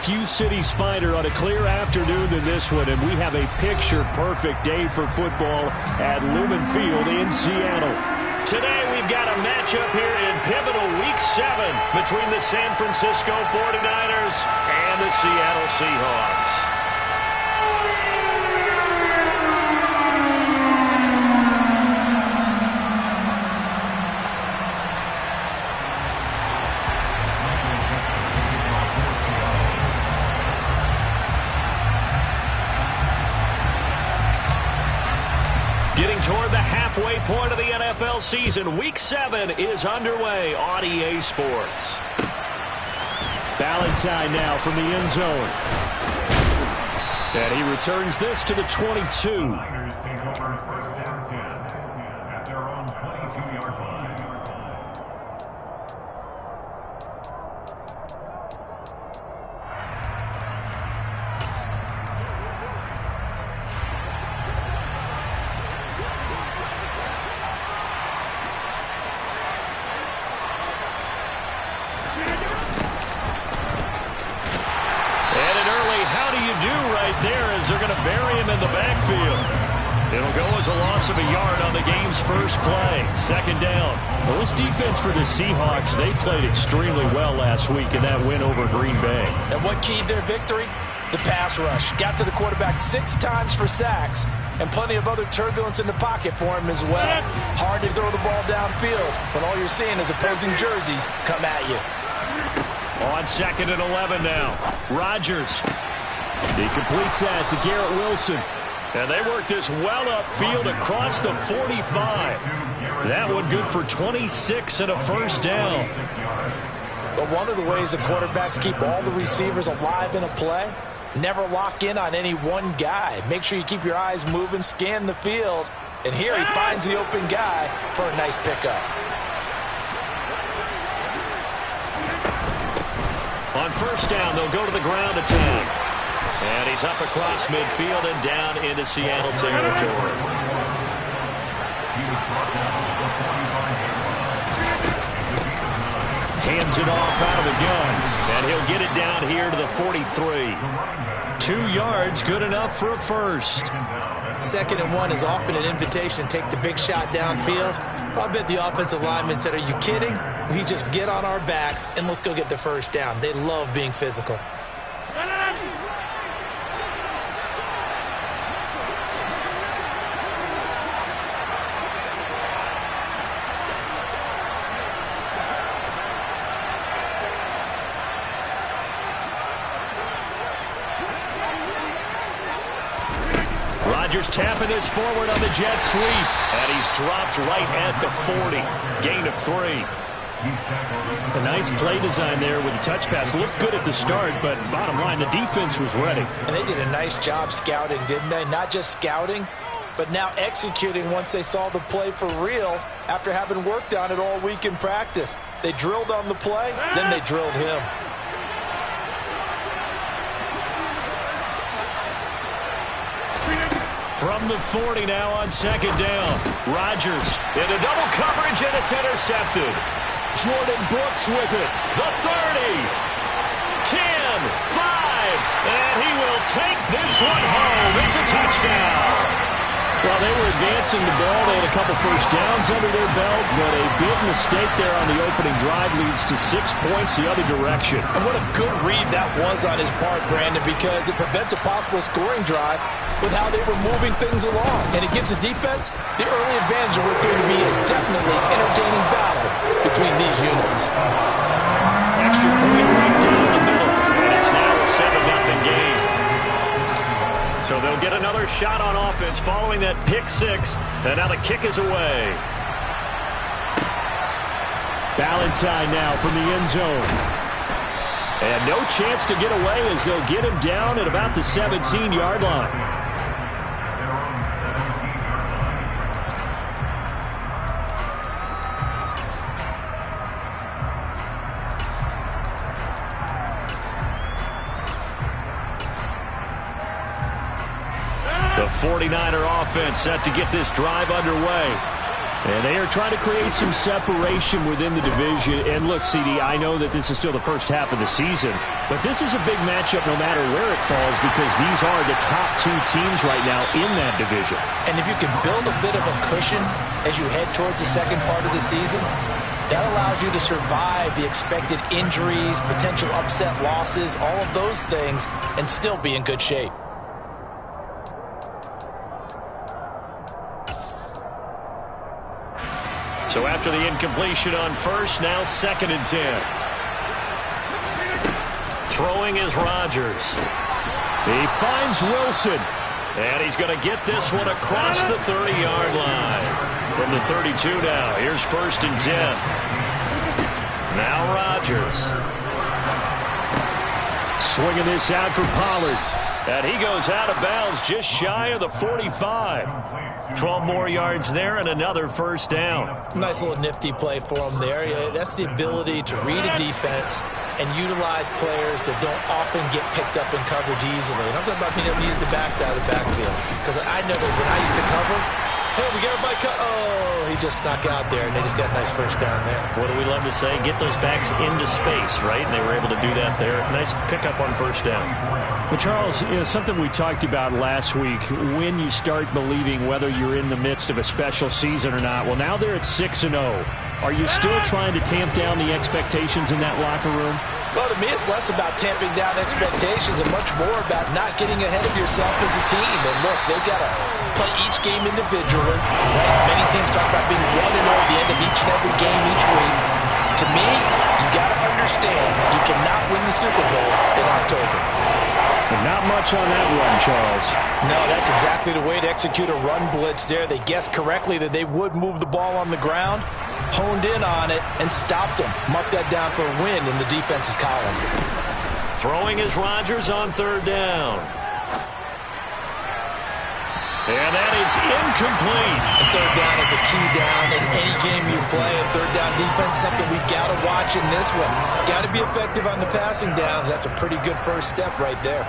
few cities finer on a clear afternoon than this one, and we have a picture-perfect day for football at Lumen Field in Seattle. Today we've got a matchup here in pivotal Week 7 between the San Francisco 49ers and the Seattle Seahawks. Getting toward the halfway point of the NFL season, Week 7 is underway on EA Sports. Valentine now from the end zone. And he returns this to the 22. They're going to bury him in the backfield. It'll go as a loss of a yard on the game's first play. Second down. Well, this defense for the Seahawks, they played extremely well last week in that win over Green Bay. And what keyed their victory? The pass rush. Got to the quarterback 6 times for sacks, and plenty of other turbulence in the pocket for him as well. Hard to throw the ball downfield when all you're seeing is opposing jerseys come at you. On 2nd and 11 now. Rodgers. He completes that to Garrett Wilson. And they work this well upfield across the 45. That one good for 26 and a first down. But one of the ways the quarterbacks keep all the receivers alive in a play, never lock in on any one guy. Make sure you keep your eyes moving, scan the field. And here he finds the open guy for a nice pickup. On first down, they'll go to the ground attack. And he's up across midfield and down into Seattle territory. Hands it off out of the gun. And he'll get it down here to the 43. 2 yards, good enough for a first. 2nd and 1 is often an invitation to take the big shot downfield. I bet the offensive lineman said, "Are you kidding? We just get on our backs and let's go get the first down." They love being physical. Rodgers tapping this forward on the jet sweep. And he's dropped right at the 40. Gain of 3. A nice play design there with the touch pass. Looked good at the start, but bottom line, the defense was ready. And they did a nice job scouting, didn't they? Not just scouting, but now executing once they saw the play for real after having worked on it all week in practice. They drilled on the play, then they drilled him. From the 40 now on 2nd down. Rodgers into double coverage, and it's intercepted. Jordan Brooks with it. The 30. 10, 5, and he will take this one home. It's a touchdown. Well, they were advancing the ball. They had a couple first downs under their belt, but a big mistake there on the opening drive leads to 6 points the other direction. And what a good read that was on his part, Brandon, because it prevents a possible scoring drive with how they were moving things along. And it gives the defense the early advantage of what's going to be a definitely entertaining battle between these units. Extra point right down the middle, and it's now a 7-0 game. So they'll get another shot on offense following that pick 6, and now the kick is away. Valentine now from the end zone. And no chance to get away as they'll get him down at about the 17-yard line. The 49er offense set to get this drive underway. And they are trying to create some separation within the division. And look, CD, I know that this is still the first half of the season, But this is a big matchup no matter where it falls because these are the top two teams right now in that division. And if you can build a bit of a cushion as you head towards the second part of the season, that allows you to survive the expected injuries, potential upset losses, all of those things, and still be in good shape. So after the incompletion on first, now 2nd and 10. Throwing is Rodgers. He finds Wilson. And he's going to get this one across the 30-yard line. From the 32 now, here's 1st and 10. Now Rodgers. Swinging this out for Pollard. And he goes out of bounds just shy of the 45. 12 more yards there and another 1st down. Nice little nifty play for him there. Yeah, that's the ability to read a defense and utilize players that don't often get picked up in coverage easily. And I'm talking about being able to use the backs out of the backfield. Because I know that when I used to cover, hey, we got everybody cut. Oh, he just snuck out there, and they just got a nice 1st down there. What do we love to say? Get those backs into space, right? And they were able to do that there. Nice pickup on 1st down. Well, Charles, something we talked about last week, when you start believing whether you're in the midst of a special season or not. Well, now they're at 6-0. Are you still trying to tamp down the expectations in that locker room? Well, to me, it's less about tamping down expectations and much more about not getting ahead of yourself as a team. And look, they've got to play each game individually. Right? Many teams talk about being 1-0 at the end of each and every game each week. To me, you got to understand you cannot win the Super Bowl in October. But not much on that run, Charles. No, that's exactly the way to execute a run blitz there. They guessed correctly that they would move the ball on the ground, honed in on it, and stopped them. Marked that down for a win in the defense's column. Throwing is Rodgers on 3rd down. And that is incomplete. And 3rd down is a key down in any game you play. And 3rd down defense, something we've got to watch in this one. Got to be effective on the passing downs. That's a pretty good first step right there.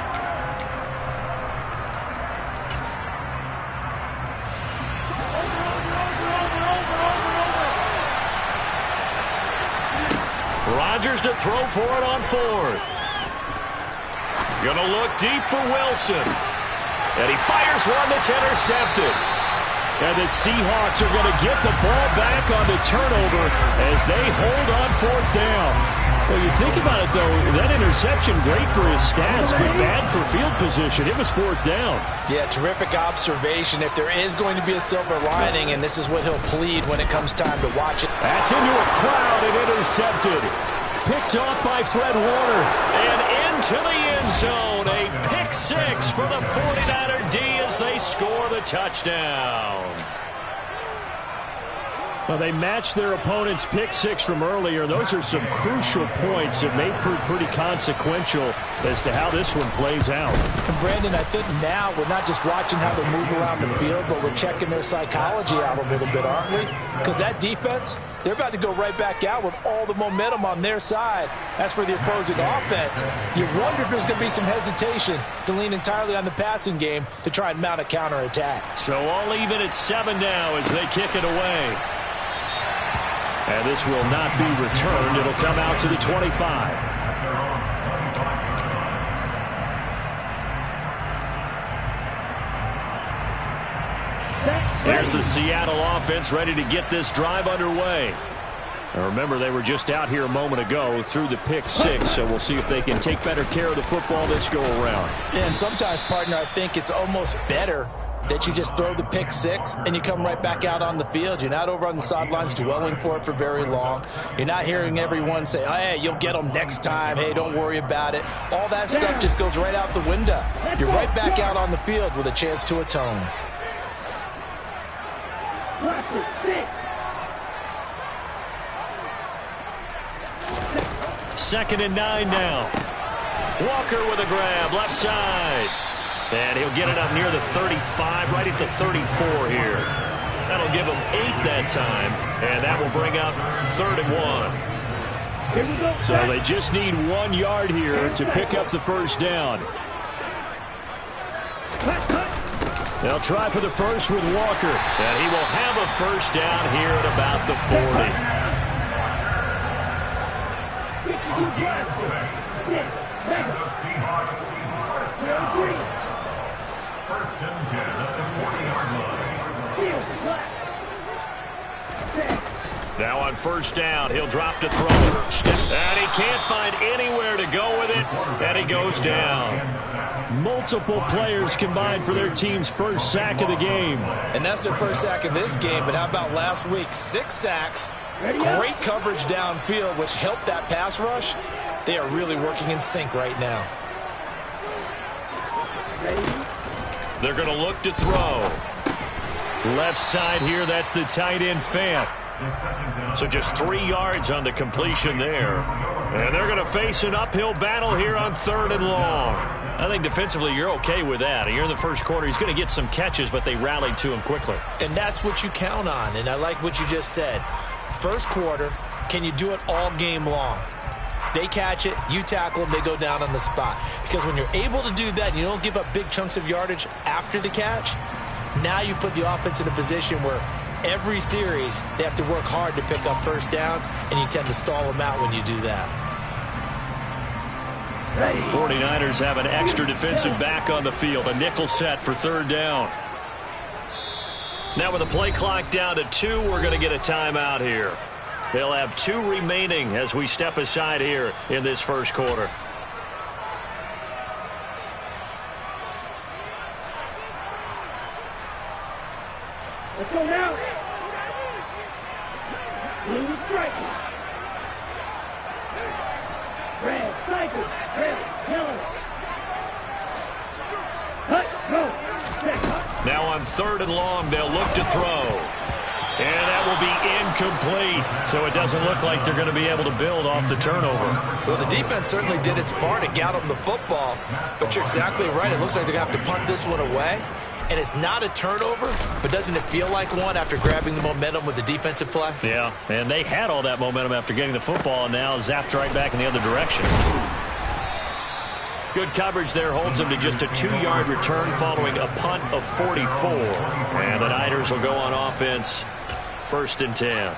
Rodgers to throw for it on 4th. Gonna look deep for Wilson. And he fires one that's intercepted. And the Seahawks are going to get the ball back on the turnover as they hold on 4th down. Well, you think about it, though, that interception, great for his stats, but bad for field position. It was 4th down. Yeah, terrific observation. If there is going to be a silver lining, and this is what he'll plead when it comes time to watch it. That's into a crowd and intercepted. Picked off by Fred Warner. And into the end zone. A pick 6 for the 49er D as they score the touchdown. Well, they matched their opponent's pick 6 from earlier. Those are some crucial points that may prove pretty consequential as to how this one plays out. And Brandon, I think now we're not just watching how they move around the field, but we're checking their psychology out a little bit, aren't we? Because that defense, they're about to go right back out with all the momentum on their side. As for the opposing offense, you wonder if there's going to be some hesitation to lean entirely on the passing game to try and mount a counterattack. So all even at 7 now as they kick it away. And this will not be returned. It'll come out to the 25. Here's the Seattle offense ready to get this drive underway. Now remember, they were just out here a moment ago through the pick 6, so we'll see if they can take better care of the football this go around. Yeah, and sometimes, partner, I think it's almost better that you just throw the pick 6 and you come right back out on the field. You're not over on the sidelines dwelling for it for very long. You're not hearing everyone say, oh, hey, you'll get them next time. Hey, don't worry about it. All that stuff just goes right out the window. You're right back out on the field with a chance to atone. Second and 9 now. Walker with a grab, left side. And he'll get it up near the 35, right at the 34 here. That'll give him 8 that time, and that will bring up 3rd and 1. So they just need 1 yard here to pick up the first down. They'll try for the first with Walker, and he will have a first down here at about the 40. Now on first down, he'll drop to throw. And he can't find anywhere to go with it, and he goes down. Multiple players combined for their team's first sack of the game. And that's their first sack of this game, but how about last week? 6 sacks, great coverage downfield, which helped that pass rush. They are really working in sync right now. They're going to look to throw. Left side here, that's the tight end Fant. So just 3 yards on the completion there. And they're going to face an uphill battle here on 3rd and long. I think defensively you're okay with that. You're in the first quarter. He's going to get some catches, but they rallied to him quickly. And that's what you count on, and I like what you just said. First quarter, can you do it all game long? They catch it, you tackle them, they go down on the spot. Because when you're able to do that and you don't give up big chunks of yardage after the catch, now you put the offense in a position where every series they have to work hard to pick up first downs, and you tend to stall them out when you do that. 49ers have an extra defensive back on the field, a nickel set for 3rd down. Now with the play clock down to 2, we're going to get a timeout here. They'll have 2 remaining as we step aside here in this first quarter. Let's go now. Blue strike. Red cycle. Red, yellow. Cut, go. Check. Now on 3rd and long, they'll look to throw. And that will be incomplete. So it doesn't look like they're going to be able to build off the turnover. Well, the defense certainly did its part to get them the football. But you're exactly right. It looks like they're going to have to punt this one away. And it's not a turnover, but doesn't it feel like one after grabbing the momentum with the defensive play? Yeah, and they had all that momentum after getting the football, and now zapped right back in the other direction. Good coverage there holds them to just a 2-yard return following a punt of 44. And the Niners will go on offense, 1st and 10.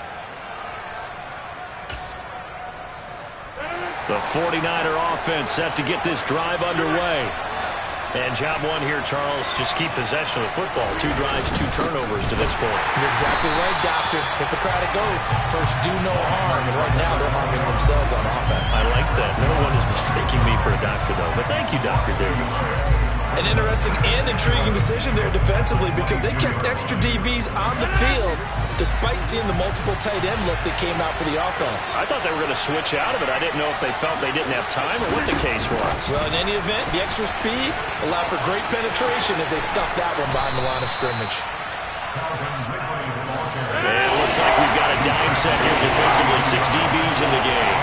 The 49er offense set to get this drive underway. And job one here, Charles, just keep possession of the football. 2 drives, 2 turnovers to this point. You're exactly right, Doctor. Hippocratic oath. First, do no harm. And right now, they're harming themselves on offense. I like that. No one is mistaking me for a doctor, though. But thank you, Dr. Davis. An interesting and intriguing decision there defensively because they kept extra DBs on the field despite seeing the multiple tight end look that came out for the offense. I thought they were going to switch out of it. I didn't know if they felt they didn't have time or what the case was. Well, in any event, the extra speed allowed for great penetration as they stuffed that one behind the line of scrimmage. And it looks like we've got a dime set here defensively. 6 DBs in the game.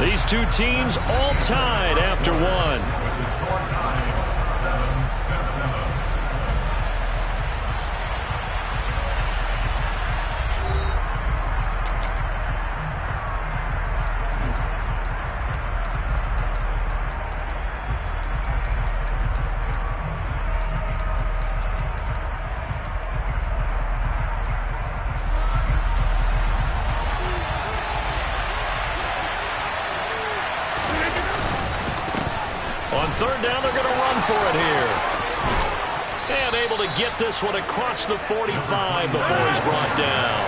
These 2 teams all tied after 1. On 3rd down, they're going to run for it here. And able to get this one across the 45 before he's brought down.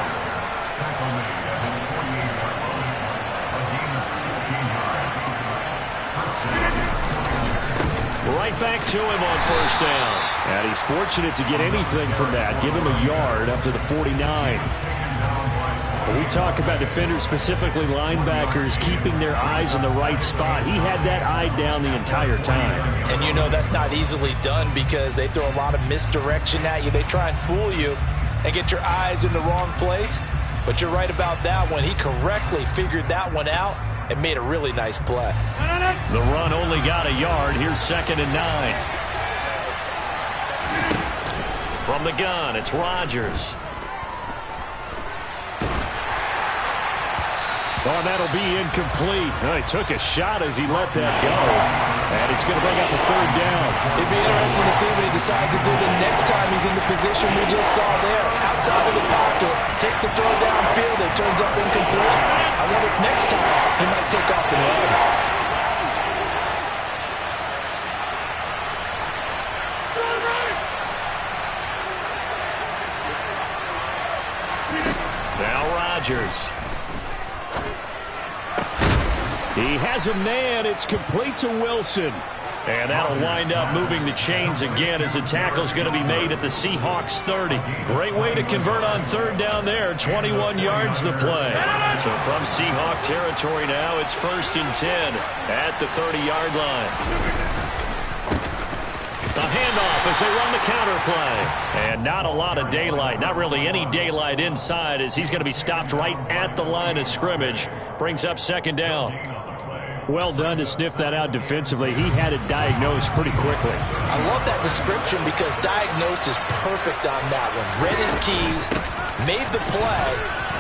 Right back to him on 1st down. And he's fortunate to get anything from that. Give him a yard up to the 49. When we talk about defenders, specifically linebackers, keeping their eyes on the right spot, he had that eye down the entire time. And you know that's not easily done because they throw a lot of misdirection at you. They try and fool you and get your eyes in the wrong place. But you're right about that one. He correctly figured that one out and made a really nice play. The run only got a yard. Here's 2nd and 9. From the gun, it's Rodgers. Oh, and that'll be incomplete. He took a shot as he let that go. And it's going to bring up a third down. It'd be interesting to see what he decides to do the next time he's in the position we just saw there. Outside of the pocket, takes a throw downfield, it turns up incomplete. I wonder if next time he might take off and run. Now Rodgers. He has a man. It's complete to Wilson. And that'll wind up moving the chains again as the tackle's going to be made at the Seahawks 30. Great way to convert on third down there. 21 yards the play. So from Seahawk territory now, it's 1st and 10 at the 30-yard line. The handoff as they run the counter play. And not a lot of daylight. Not really any daylight inside as he's going to be stopped right at the line of scrimmage. Brings up 2nd down. Well done to sniff that out defensively. He had it diagnosed pretty quickly. I love that description because diagnosed is perfect on that one. Read his keys, made the play,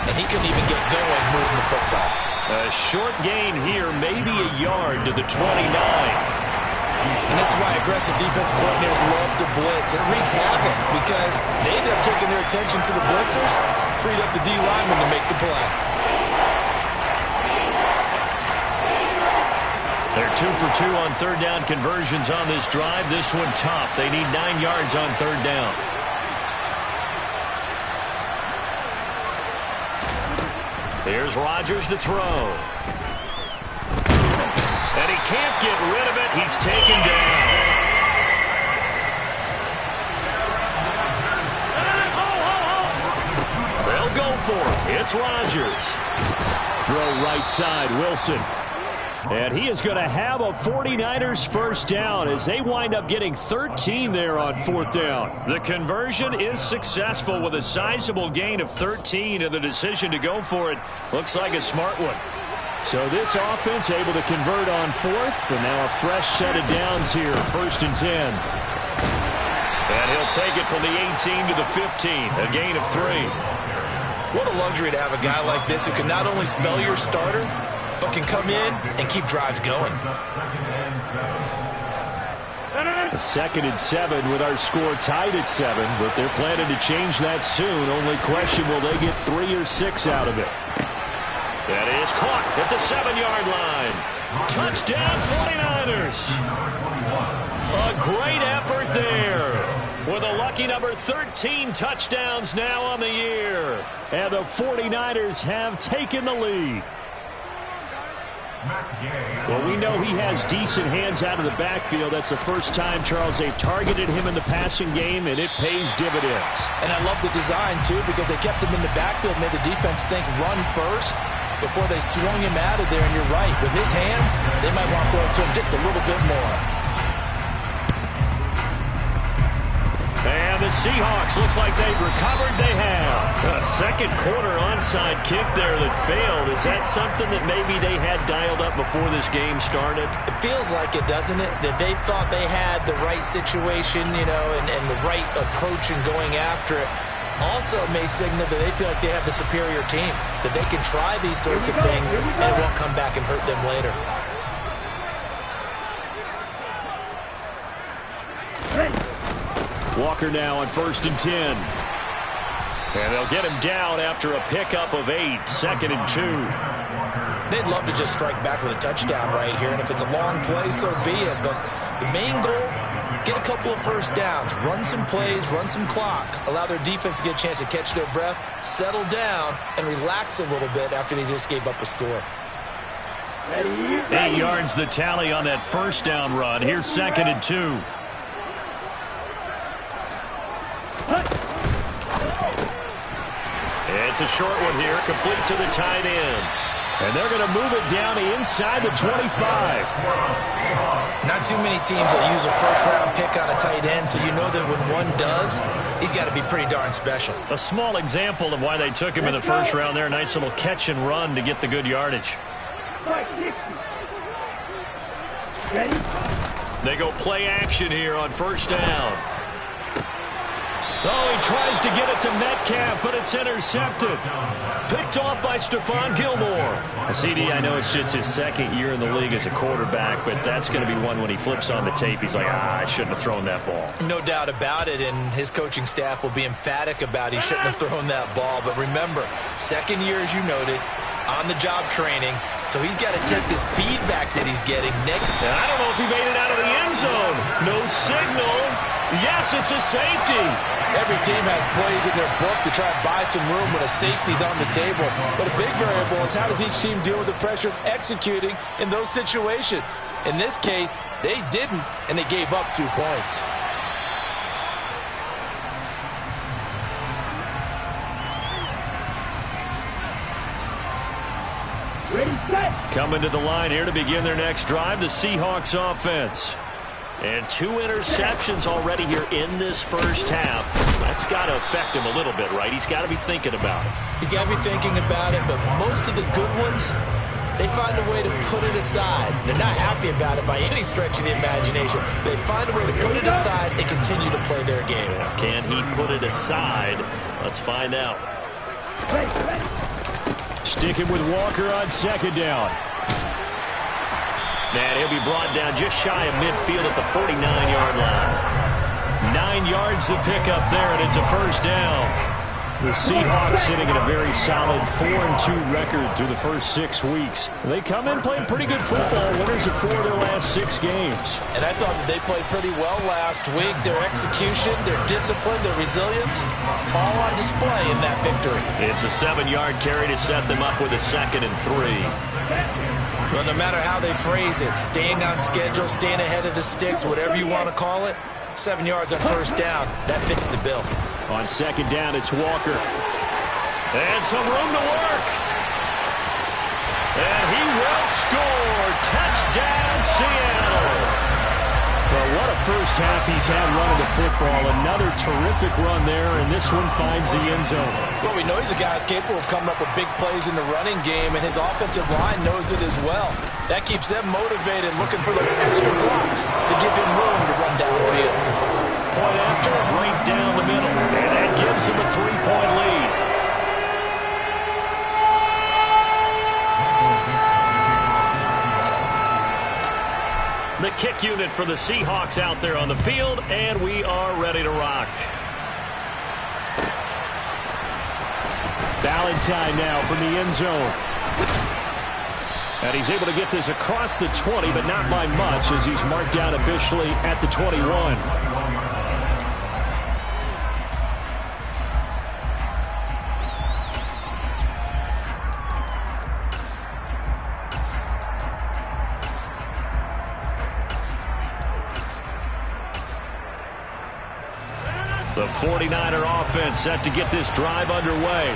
and he couldn't even get going moving the football. A short gain here, maybe a yard to the 29. And this is why aggressive defense coordinators love to blitz. It wreaks havoc because they end up taking their attention to the blitzers, freed up the D lineman to make the play. They're 2 for 2 on third down conversions on this drive. This one tough. They need 9 yards on third down. Here's Rodgers to throw. And he can't get rid of it. He's taken down. They'll go for it. It's Rodgers. Throw right side, Wilson. And he is going to have a 49ers first down as they wind up getting 13 there on 4th down. The conversion is successful with a sizable gain of 13, and the decision to go for it looks like a smart one. So this offense able to convert on 4th, and now a fresh set of downs here, 1st and 10. And he'll take it from the 18 to the 15, a gain of 3. What a luxury to have a guy like this who can not only spell your starter, but can come in and keep drives going. A 2nd and 7 with our score tied at 7, but they're planning to change that soon. Only question, will they get 3 or 6 out of it? That is caught at the 7-yard line. Touchdown 49ers. A great effort there. With a lucky number 13 touchdowns now on the year. And the 49ers have taken the lead. Well, we know he has decent hands out of the backfield. That's the first time, Charles, they've targeted him in the passing game, and it pays dividends. And I love the design, too, because they kept him in the backfield, made the defense think run first before they swung him out of there. And you're right, with his hands, they might want to throw it to him just a little bit more. And the Seahawks, looks like they've recovered. They have. A second quarter onside kick there that failed. Is that something that maybe they had dialed up before this game started? It feels like it, doesn't it? That they thought they had the right situation, you know, and the right approach in going after it. Also may signal that they feel like they have the superior team, that they can try these sorts of things and it won't come back and hurt them later. Walker now on 1st and 10. And they'll get him down after a pickup of 8, 2nd and 2. They'd love to just strike back with a touchdown right here, and if it's a long play, so be it. But the main goal, get a couple of first downs, run some plays, run some clock, allow their defense to get a chance to catch their breath, settle down, and relax a little bit after they just gave up a score. 8 yards the tally on that first down run. Here's 2nd and 2. It's a short one here, complete to the tight end. And they're going to move it down inside the 25. Not too many teams will use a first-round pick on a tight end, so you know that when one does, he's got to be pretty darn special. A small example of why they took him in the first round there. Nice little catch and run to get the good yardage. They go play action here on first down. Oh, he tries to get it to Metcalf, but it's intercepted. Picked off by Stephon Gilmore. CD, I know it's just his second year in the league as a quarterback, but that's going to be one when he flips on the tape. He's like, I shouldn't have thrown that ball. No doubt about it, and his coaching staff will be emphatic about he shouldn't have thrown that ball. But remember, second year, as you noted, on-the-job training, so he's got to take this feedback that he's getting. And I don't know if he made it out of the end zone. No signal. Yes, it's a safety. Every team has plays in their book to try and buy some room when a safety's on the table. But a big variable is how does each team deal with the pressure of executing in those situations. In this case, they didn't, and they gave up 2 points. Coming to the line here to begin their next drive, the Seahawks offense. And 2 interceptions already here in this first half. That's got to affect him a little bit, right? He's got to be thinking about it. He's got to be thinking about it, but most of the good ones, they find a way to put it aside. They're not happy about it by any stretch of the imagination. They find a way to put it aside and continue to play their game. Can he put it aside? Let's find out. Sticking with Walker on second down. And he'll be brought down just shy of midfield at the 49-yard line. 9 yards to pick up there, and it's a first down. The Seahawks sitting at a very solid 4-2 record through the first 6 weeks. They come in playing pretty good football, winners of 4 of their last 6 games. And I thought that they played pretty well last week. Their execution, their discipline, their resilience, all on display in that victory. It's a 7-yard carry to set them up with a 2nd and 3. Well, no matter how they phrase it, staying on schedule, staying ahead of the sticks, whatever you want to call it, 7 yards on first down, that fits the bill. On second down, it's Walker. And some room to work. And he will score. Touchdown, Seattle. Well, what a first half he's had running the football. Another terrific run there, and this one finds the end zone. Well, we know he's a guy who's capable of coming up with big plays in the running game, and his offensive line knows it as well. That keeps them motivated, looking for those extra blocks to give him room to run downfield. Point after, right down the middle, and that gives him a 3-point lead. The kick unit for the Seahawks out there on the field, and we are ready to rock. Valentine now from the end zone. And he's able to get this across the 20, but not by much, as he's marked down officially at the 21. The 49er offense set to get this drive underway.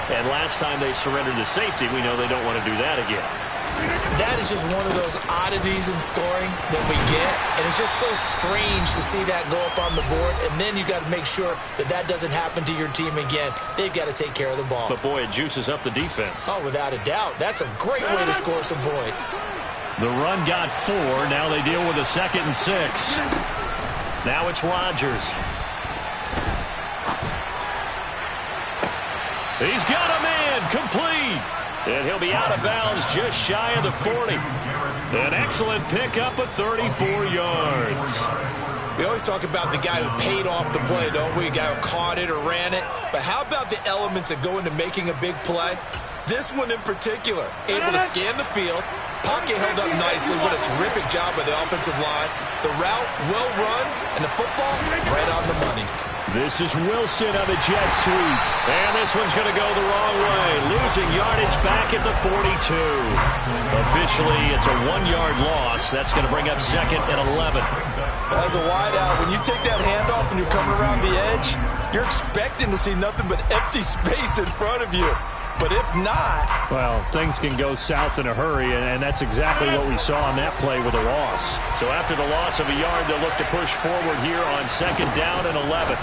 And last time they surrendered to safety, we know they don't want to do that again. That is just one of those oddities in scoring that we get. And it's just so strange to see that go up on the board. And then you got to make sure that that doesn't happen to your team again. They've got to take care of the ball. But, boy, it juices up the defense. Oh, without a doubt. That's a great way to score some points. The run got 4. Now they deal with a 2nd and 6. Now it's Rodgers. He's got a man complete. And he'll be out of bounds just shy of the 40. An excellent pickup of 34 yards. We always talk about the guy who paid off the play, don't we? A guy who caught it or ran it. But how about the elements that go into making a big play? This one in particular, able to scan the field. Pocket held up nicely. What a terrific job by the offensive line. The route, well run, and the football, right on the money. This is Wilson on the jet sweep. And this one's going to go the wrong way. Losing yardage back at the 42. Officially, it's a 1-yard loss. That's going to bring up 2nd and 11. As a wideout, when you take that handoff and you're coming around the edge, you're expecting to see nothing but empty space in front of you. But if not... Well, things can go south in a hurry, and that's exactly what we saw on that play with a loss. So after the loss of a yard, they'll look to push forward here on 2nd down and 11.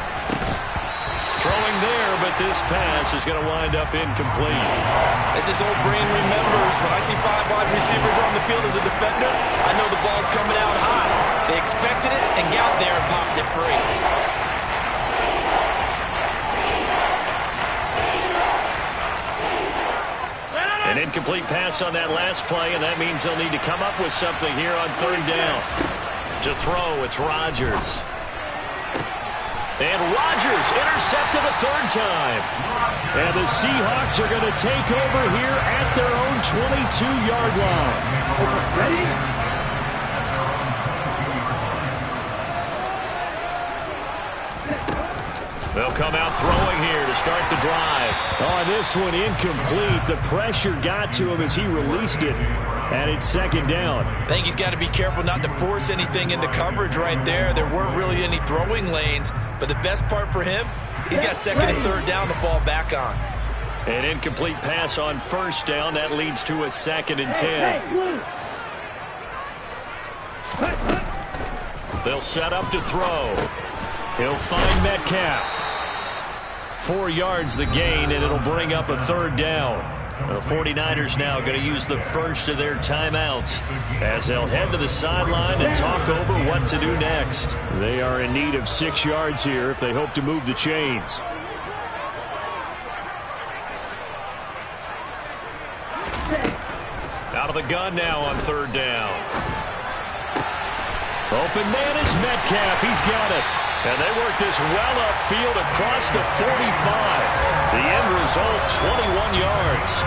Throwing there, but this pass is going to wind up incomplete. As his old brain remembers, when I see 5 wide receivers on the field as a defender, I know the ball's coming out high. They expected it and got there and popped it free. incomplete pass on that last play, and that means they'll need to come up with something here on third down. To throw, it's Rodgers. And Rodgers intercepted a third time. And the Seahawks are going to take over here at their own 22-yard line. Ready? They'll come out throwing here to start the drive. Oh, this one incomplete. The pressure got to him as he released it. And it's second down. I think he's got to be careful not to force anything into coverage right there. There weren't really any throwing lanes. But the best part for him, he's got second and third down to fall back on. An incomplete pass on first down. That leads to a 2nd and 10. They'll set up to throw. He'll find Metcalf. 4 yards the gain, and it'll bring up a third down. The 49ers now going to use the first of their timeouts as they'll head to the sideline and talk over what to do next. They are in need of 6 yards here if they hope to move the chains. Out of the gun now on third down. Open man is Metcalf. He's got it. And they work this well upfield across the 45. The end result, 21 yards.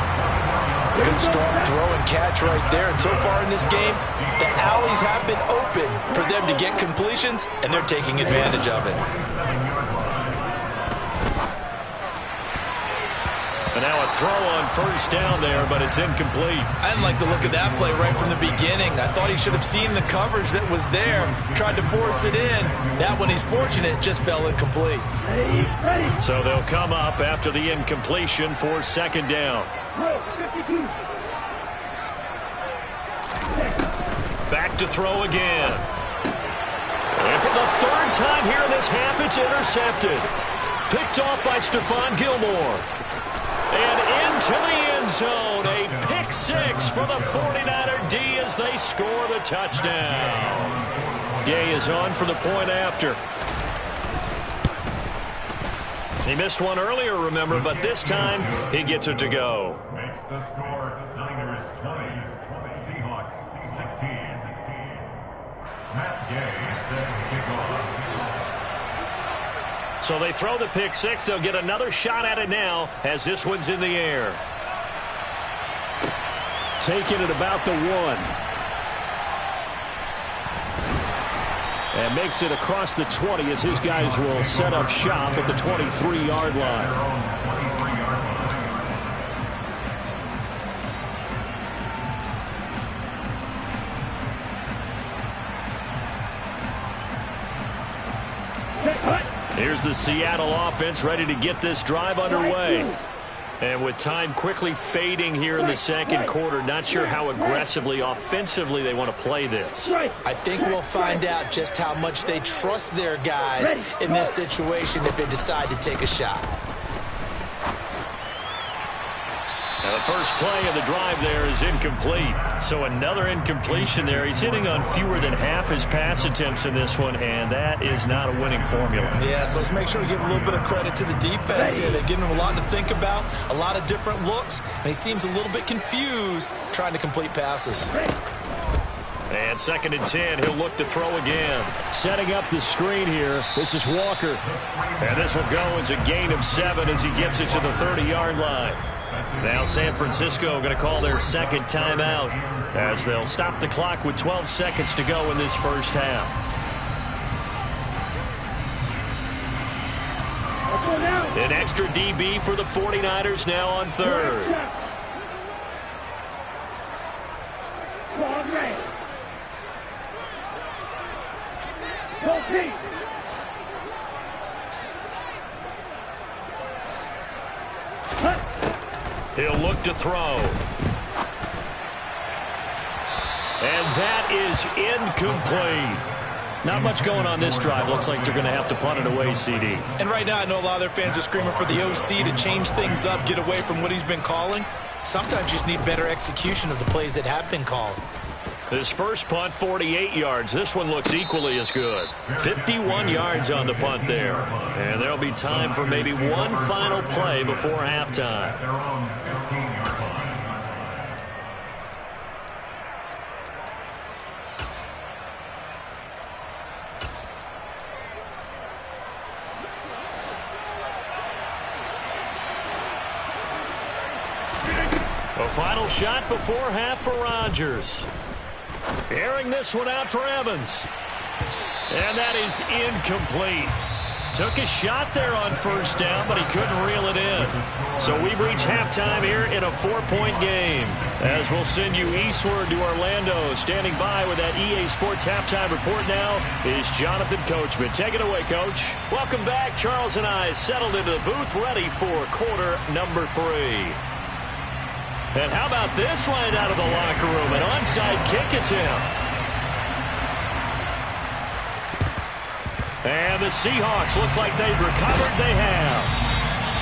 Good strong throw and catch right there. And so far in this game, the alleys have been open for them to get completions, and they're taking advantage of it. And now a throw on first down there, but it's incomplete. I didn't like the look of that play right from the beginning. I thought he should have seen the coverage that was there, tried to force it in. That one, he's fortunate, just fell incomplete. So they'll come up after the incompletion for second down. Back to throw again. And for the third time here in this half, it's intercepted. Picked off by Stephon Gilmore. And into the end zone, a pick six for the 49er D as they score the touchdown. Gay is on for the point after. He missed one earlier, remember, but this time he gets it to go. Makes the score Niners 20, Seahawks 16. Matt Gay set the kickoff. So they throw the pick six. They'll get another shot at it now as this one's in the air. Taking it about the 1. And makes it across the 20 as his guys will set up shop at the 23-yard line. Here's the Seattle offense ready to get this drive underway. And with time quickly fading here in the second quarter, not sure how aggressively, offensively they want to play this. I think we'll find out just how much they trust their guys in this situation if they decide to take a shot. Now the first play of the drive there is incomplete. So another incompletion there. He's hitting on fewer than half his pass attempts in this one, and that is not a winning formula. Yeah, so let's make sure we give a little bit of credit to the defense here. They've given him a lot to think about, a lot of different looks, and he seems a little bit confused trying to complete passes. And 2nd and 10, he'll look to throw again. Setting up the screen here, this is Walker. And this will go as a gain of 7 as he gets it to the 30-yard line. Now San Francisco going to call their second timeout as they'll stop the clock with 12 seconds to go in this first half. An extra DB for the 49ers now on third. He'll look to throw. And that is incomplete. Not much going on this drive. Looks like they're going to have to punt it away, CD. And right now I know a lot of their fans are screaming for the OC to change things up, get away from what he's been calling. Sometimes you just need better execution of the plays that have been called. This first punt, 48 yards. This one looks equally as good. 51 yards on the punt there. And there'll be time for maybe one final play before halftime. A final shot before half for Rodgers. Airing this one out for Evans. And that is incomplete. Took a shot there on first down, but he couldn't reel it in. So we've reached halftime here in a 4-point game. As we'll send you eastward to Orlando. Standing by with that EA Sports halftime report now is Jonathan Coachman. Take it away, Coach. Welcome back. Charles and I settled into the booth, ready for quarter number 3. And how about this right out of the locker room? An onside kick attempt. And the Seahawks, looks like they've recovered. They have.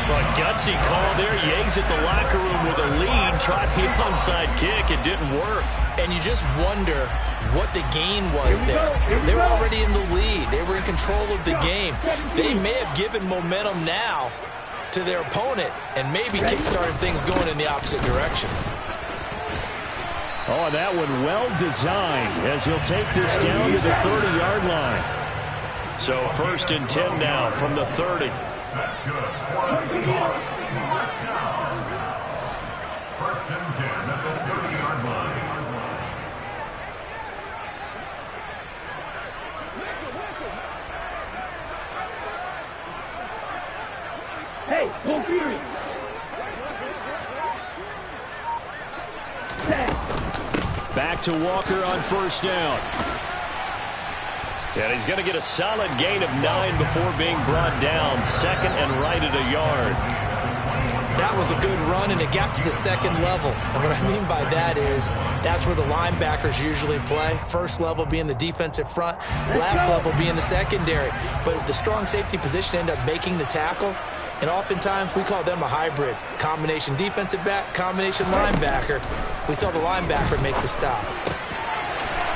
A gutsy call there. Yates at the locker room with a lead. Tried the onside kick. It didn't work. And you just wonder what the gain was there. They were already in the lead. They were in control of the game. They may have given momentum now to their opponent and maybe kick-started things going in the opposite direction. Oh, that one well designed as he'll take this down to the 30-yard line. So 1st and 10 now from the 30. That's good. First down. 1st and 10 at the 30-yard line. Hey, go Fury! Back to Walker on first down. And he's going to get a solid gain of 9 before being brought down. 2nd and right at a yard. That was a good run, and it got to the 2nd level. And what I mean by that is that's where the linebackers usually play. First level being the defensive front, last level being the secondary. But the strong safety position ended up making the tackle. And oftentimes we call them a hybrid. Combination defensive back, combination linebacker. We saw the linebacker make the stop.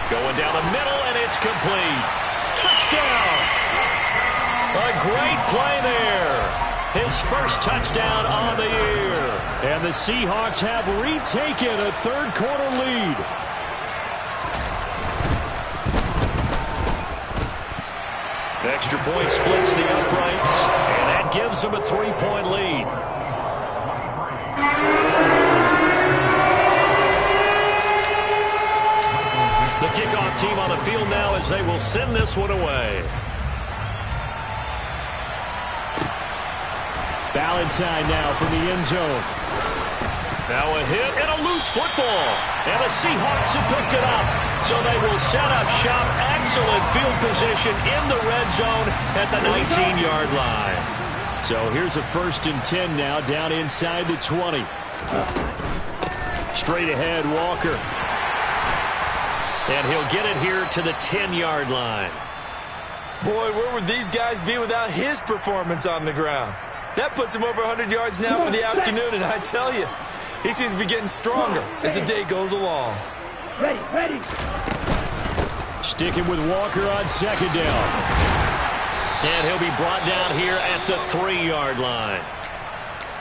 Going down the middle, and it's complete. Touchdown! A great play there. His first touchdown on the year. And the Seahawks have retaken a third-quarter lead. Extra point splits the uprights, and that gives them a 3-point lead. The kickoff team on the field now as they will send this one away. Valentine now from the end zone. Now a hit and a loose football. And the Seahawks have picked it up. So they will set up shop. Excellent field position in the red zone at the 19-yard line. So here's a 1st and 10 now down inside the 20. Straight ahead, Walker. And he'll get it here to the 10-yard line. Boy, where would these guys be without his performance on the ground? That puts him over 100 yards now for the afternoon, and I tell you, he seems to be getting stronger as the day goes along. Ready. Sticking with Walker on 2nd down. And he'll be brought down here at the 3-yard line.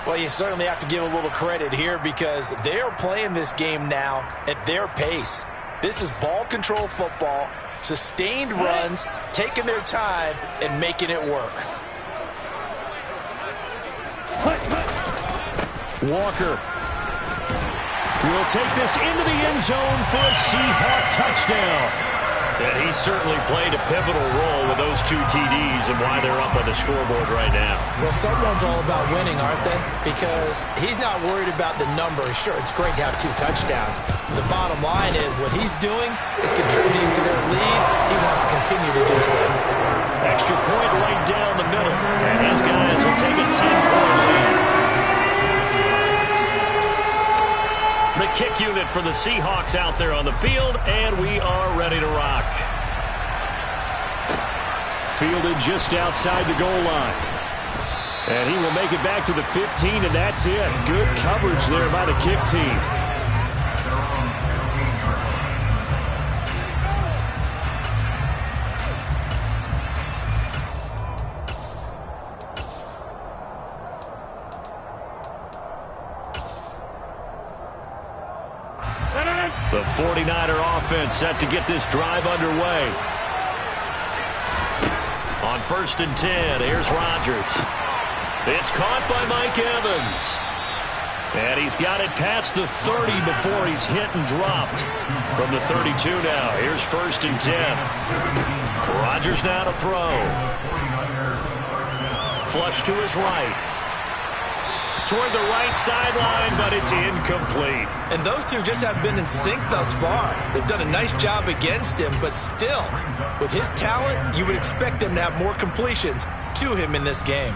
Well, you certainly have to give a little credit here because they are playing this game now at their pace. This is ball control football, sustained runs, taking their time, and making it work. Walker will take this into the end zone for a Seahawk touchdown. And he certainly played a pivotal role with those 2 TDs and why they're up on the scoreboard right now. Well, someone's all about winning, aren't they? Because he's not worried about the number. Sure, it's great to have 2 touchdowns. The bottom line is what he's doing is contributing to their lead. He wants to continue to do so. Extra point right down the middle. And these guys will take a 10-point lead. The kick unit for the Seahawks out there on the field, and we are ready to rock. Fielded just outside the goal line. And he will make it back to the 15, and that's it. Good coverage there by the kick team. The 49er offense set to get this drive underway. On 1st and 10, here's Rodgers. It's caught by Mike Evans. And he's got it past the 30 before he's hit and dropped. From the 32 now, here's 1st and 10. Rodgers now to throw. Flush to his right. Toward the right sideline, but it's incomplete. And those two just have been in sync thus far. They've done a nice job against him, but still, with his talent, you would expect them to have more completions to him in this game.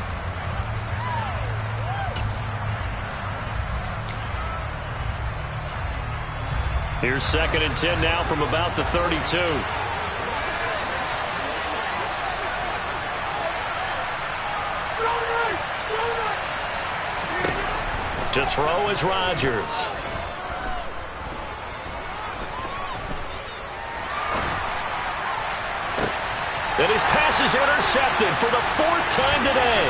Here's 2nd and 10 now from about the 32. To throw is Rodgers. And his pass is intercepted for the 4th time today.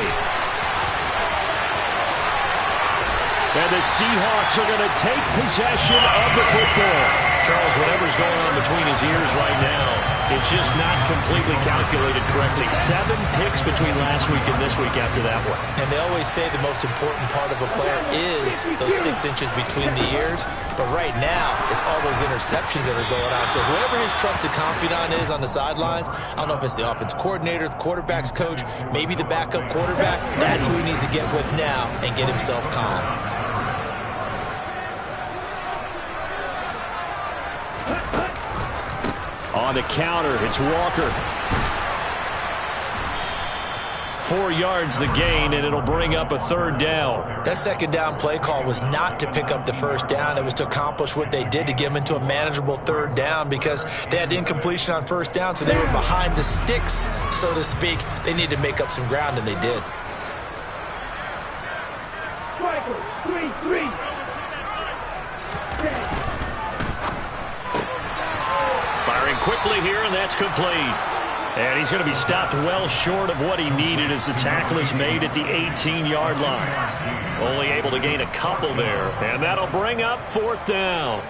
And the Seahawks are going to take possession of the football. Charles, whatever's going on between his ears right now, it's just not completely calculated correctly. 7 picks between last week and this week after that one. And they always say the most important part of a player is those 6 inches between the ears. But right now, it's all those interceptions that are going on. So whoever his trusted confidant is on the sidelines, I don't know if it's the offense coordinator, the quarterback's coach, maybe the backup quarterback, that's who he needs to get with now and get himself calm. On the counter, it's Walker. 4 yards the gain, and it'll bring up a 3rd down. That 2nd down play call was not to pick up the 1st down. It was to accomplish what they did to get them into a manageable 3rd down because they had incompletion on 1st down, so they were behind the sticks, so to speak. They needed to make up some ground, and they did. Striker, 3-3. Firing quickly here, and that's complete. And he's going to be stopped well short of what he needed as the tackle is made at the 18-yard line. Only able to gain a couple there, and that'll bring up 4th down.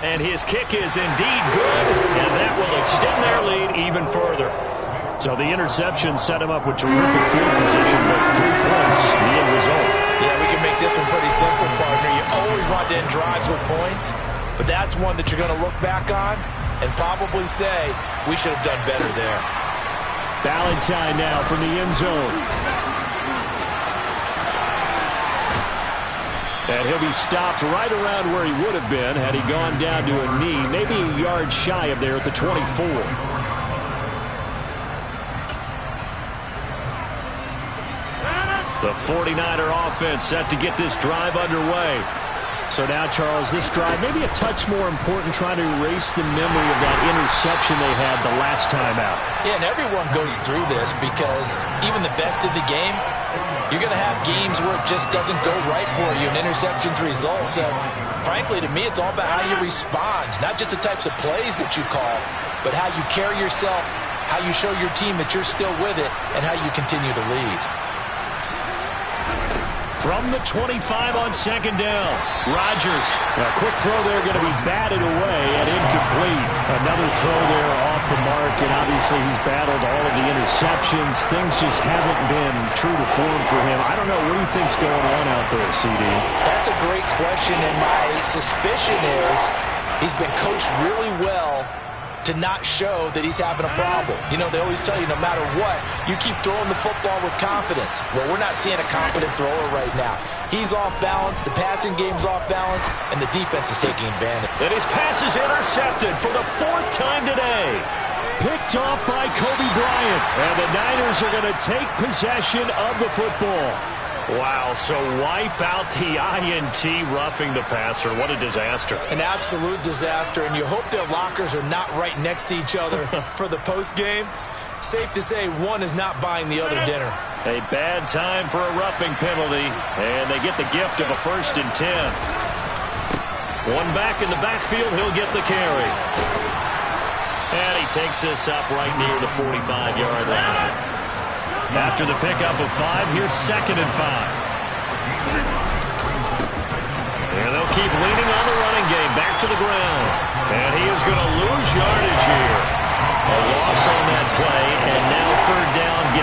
And his kick is indeed good, and that will extend their lead even further. So the interception set him up with terrific field position, but 3 points, the end result. Yeah, we can make this one pretty simple, partner. You always want to end drives with points, but that's one that you're going to look back on and probably say, we should have done better there. Valentine now from the end zone. And he'll be stopped right around where he would have been had he gone down to a knee, maybe a yard shy of there at the 24. The 49er offense set to get this drive underway. So now, Charles, this drive maybe a touch more important, trying to erase the memory of that interception they had the last time out. Yeah, and everyone goes through this because even the best in the game, you're going to have games where it just doesn't go right for you, and interceptions result. So, frankly, to me, it's all about how you respond, not just the types of plays that you call, but how you carry yourself, how you show your team that you're still with it, and how you continue to lead. From the 25 on 2nd down, Rodgers. A quick throw there going to be batted away and incomplete. Another throw there off the mark, and obviously he's battled all of the interceptions. Things just haven't been true to form for him. I don't know. What do you think's going on out there, CD? That's a great question, and my suspicion is he's been coached really well to not show that he's having a problem. You know, they always tell you no matter what, you keep throwing the football with confidence. Well, we're not seeing a confident thrower right now. He's off balance, the passing game's off balance, and the defense is taking advantage. And his pass is intercepted for the 4th time today. Picked off by Kobe Bryant. And the Niners are going to take possession of the football. Wow, so wipe out the INT roughing the passer. What a disaster. An absolute disaster, and you hope their lockers are not right next to each other for the postgame. Safe to say one is not buying the other dinner. A bad time for a roughing penalty, and they get the gift of a 1st and 10. One back in the backfield, he'll get the carry. And he takes this up right near the 45-yard line. After the pickup of 5, here's 2nd and 5. And they'll keep leaning on the running game, back to the ground. And he is going to lose yardage here. A loss on that play, and now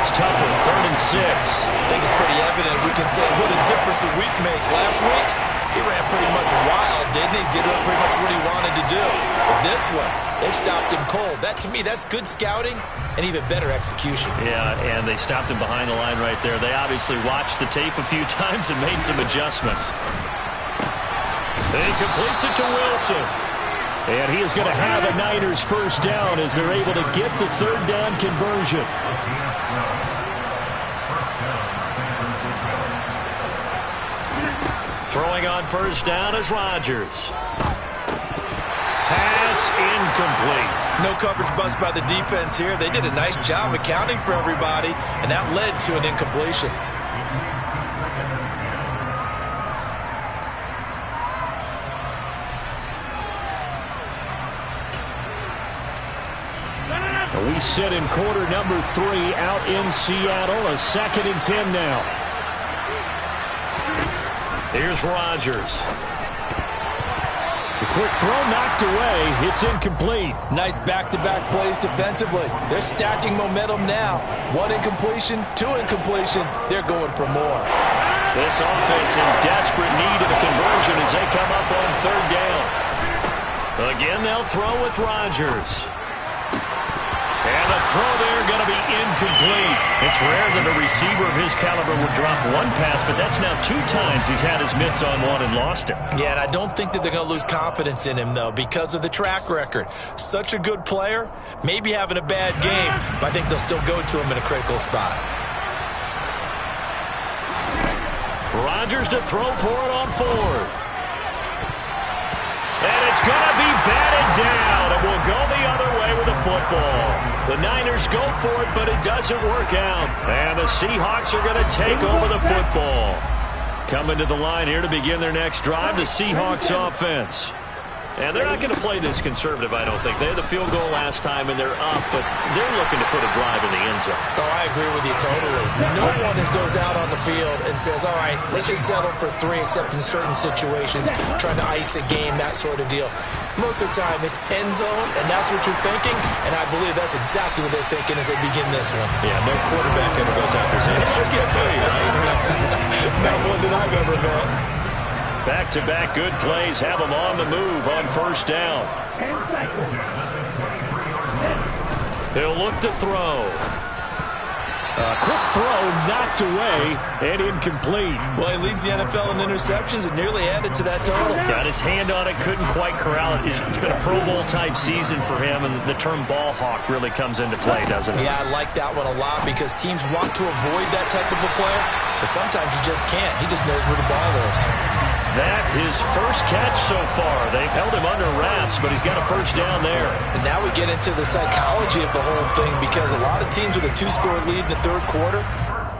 gets tougher. 3rd and 6. I think it's pretty evident. We can say what a difference a week makes. Last week, he ran pretty much wild, didn't he? Did pretty much what he wanted to do. But this one, they stopped him cold. That, to me, that's good scouting and even better execution. Yeah, and they stopped him behind the line right there. They obviously watched the tape a few times and made some adjustments. He completes it to Wilson. And he is going to have a Niners first down as they're able to get the 3rd down conversion. Throwing on first down is Rodgers. Pass incomplete. No coverage bust by the defense here. They did a nice job accounting for everybody, and that led to an incompletion. We sit in quarter number 3 out in Seattle. A 2nd and 10 now. Here's Rodgers. The quick throw knocked away. It's incomplete. Nice back-to-back plays defensively. They're stacking momentum now. 1 incompletion, 2 incompletion. They're going for more. This offense in desperate need of a conversion as they come up on 3rd down. Again, they'll throw with Rodgers. And the throw there going to be incomplete. It's rare that a receiver of his caliber would drop 1 pass, but that's now 2 times he's had his mitts on one and lost it. Yeah, and I don't think that they're going to lose confidence in him, though, because of the track record. Such a good player, maybe having a bad game, but I think they'll still go to him in a critical spot. Rodgers to throw for it on 4th. And it's going to be batted down. It will go the other way with the football. The Niners go for it, but it doesn't work out. And the Seahawks are going to take over the football. Coming to the line here to begin their next drive, the Seahawks offense. And they're not going to play this conservative, I don't think. They had the field goal last time, and they're up, but they're looking to put a drive in the end zone. Oh, I agree with you totally. No one goes out on the field and says, all right, let's just settle for 3, except in certain situations, trying to ice a game, that sort of deal. Most of the time, it's end zone, and that's what you're thinking, and I believe that's exactly what they're thinking as they begin this one. Yeah, no quarterback ever goes out there saying, let's get 3, right? Not one that I've ever met. Back-to-back good plays have them on the move on first down. He'll look to throw. A quick throw knocked away and incomplete. Well, he leads the NFL in interceptions and nearly added to that total. Got his hand on it, couldn't quite corral it. It's been a Pro Bowl-type season for him, and the term ball hawk really comes into play, doesn't it? Yeah, I like that one a lot because teams want to avoid that type of a player, but sometimes you just can't. He just knows where the ball is. That his first catch so far. They've held him under wraps, but he's got a first down there. And now we get into the psychology of the whole thing because a lot of teams with a 2-score lead in the 3rd quarter,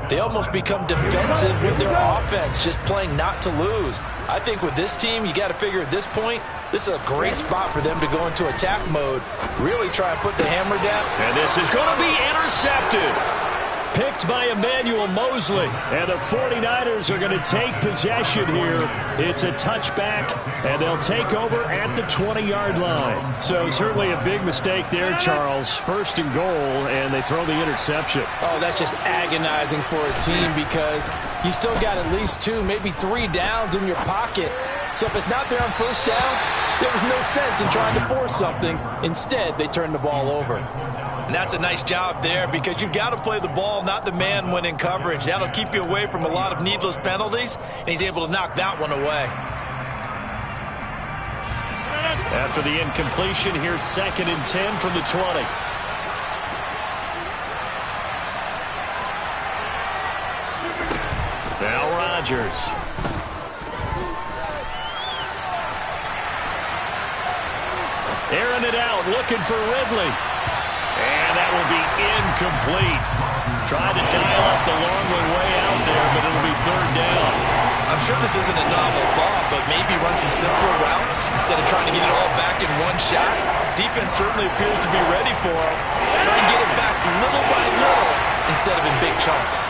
they almost become defensive with their offense, just playing not to lose. I think with this team, you got to figure at this point, this is a great spot for them to go into attack mode, really try and put the hammer down. And this is going to be intercepted. Picked by Emmanuel Mosley. And the 49ers are going to take possession here. It's a touchback, and they'll take over at the 20-yard line. So certainly a big mistake there, Charles. 1st and goal, and they throw the interception. Oh, that's just agonizing for a team because you still got at least 2, maybe 3 downs in your pocket. So if it's not there on first down, there was no sense in trying to force something. Instead, they turned the ball over. And that's a nice job there because you've got to play the ball, not the man when in coverage. That'll keep you away from a lot of needless penalties, and he's able to knock that one away. After the incompletion, here's 2nd and 10 from the 20. Now Rodgers. Airing it out, looking for Ridley. And that will be incomplete. Tried to dial up the long way out there, but it'll be 3rd down. I'm sure this isn't a novel thought, but maybe run some simpler routes instead of trying to get it all back in one shot. Defense certainly appears to be ready for him. Try and get it back little by little instead of in big chunks.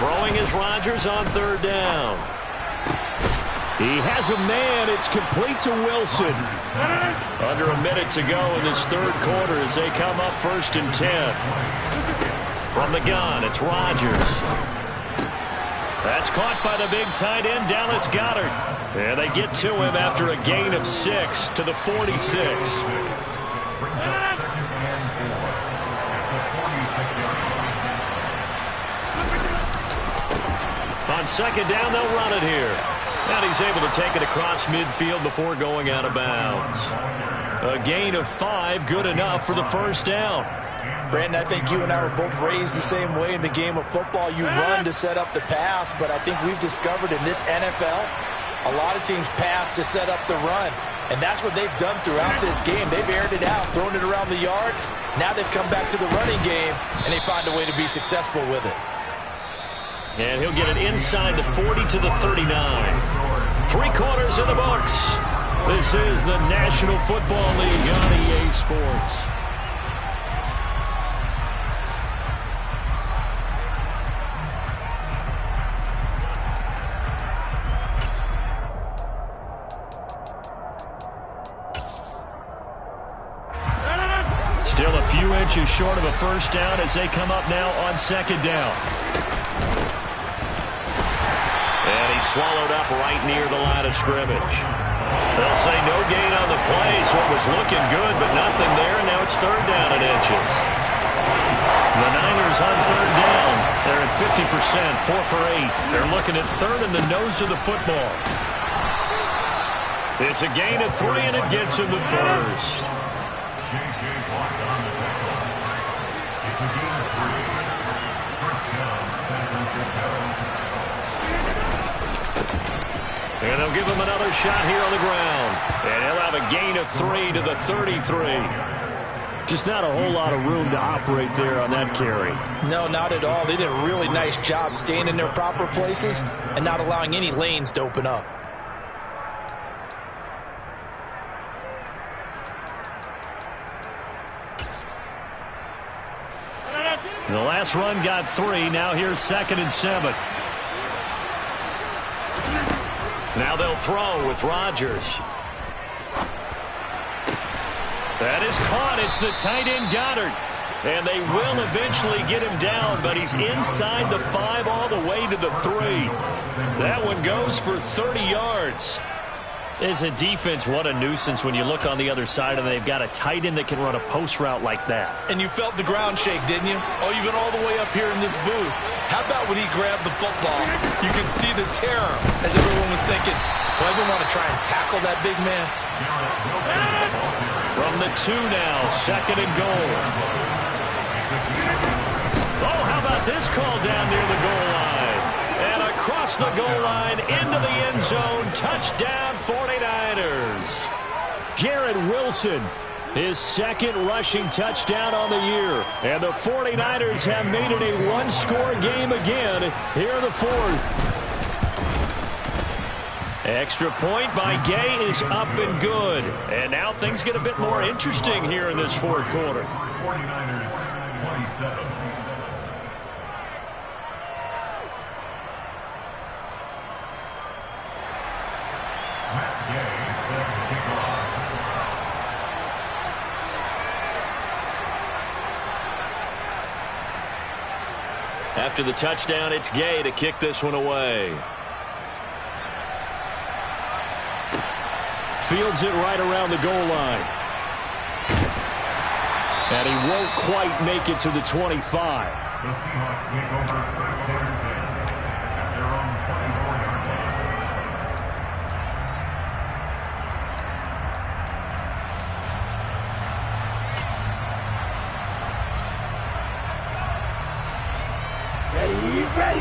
Throwing is Rodgers on 3rd down. He has a man. It's complete to Wilson. Under a minute to go in this third quarter as they come up 1st and 10. From the gun, it's Rodgers. That's caught by the big tight end, Dallas Goedert. And they get to him after a gain of 6 to the 46. On 2nd down, they'll run it here. And he's able to take it across midfield before going out of bounds. A gain of 5, good enough for the 1st down. Brandon, I think you and I were both raised the same way in the game of football. You run to set up the pass, but I think we've discovered in this NFL, a lot of teams pass to set up the run. And that's what they've done throughout this game. They've aired it out, thrown it around the yard. Now they've come back to the running game, and they find a way to be successful with it. And he'll get it inside the 40 to the 39. 3 quarters in the books. This is the National Football League on EA Sports. Still a few inches short of a 1st down as they come up now on 2nd down. And he's swallowed up right near the line of scrimmage. They'll say no gain on the play, so it was looking good, but nothing there, and now it's 3rd down and inches. The Niners on 3rd down. They're at 50%, 4 for 8. They're looking at 3rd in the nose of the football. It's a gain of 3, and it gets him the 1st. And they'll give him another shot here on the ground. And he'll have a gain of 3 to the 33. Just not a whole lot of room to operate there on that carry. No, not at all. They did a really nice job staying in their proper places and not allowing any lanes to open up. The last run got 3. Now here's 2nd and 7. Now they'll throw with Rodgers. That is caught. It's the tight end Goedert. And they will eventually get him down, but he's inside the 5 all the way to the 3. That one goes for 30 yards. As a defense, what a nuisance when you look on the other side and they've got a tight end that can run a post route like that. And you felt the ground shake, didn't you? Oh, you've been all the way up here in this booth. How about when he grabbed the football? You could see the terror as everyone was thinking, well, I didn't want to try and tackle that big man. From the 2 now, 2nd and goal. Oh, how about this call down near the goal line? And across the goal line, into the end zone, touchdown 49ers. Garrett Wilson, his 2nd rushing touchdown on the year. And the 49ers have made it a 1-score game again here in the 4th. Extra point by Gay is up and good. And now things get a bit more interesting here in this 4th quarter. 49ers 27. After the touchdown, it's Gay to kick this one away. Fields it right around the goal line. And he won't quite make it to the 25. The Seahawks take over 1st and 10 at their own 24-yard line.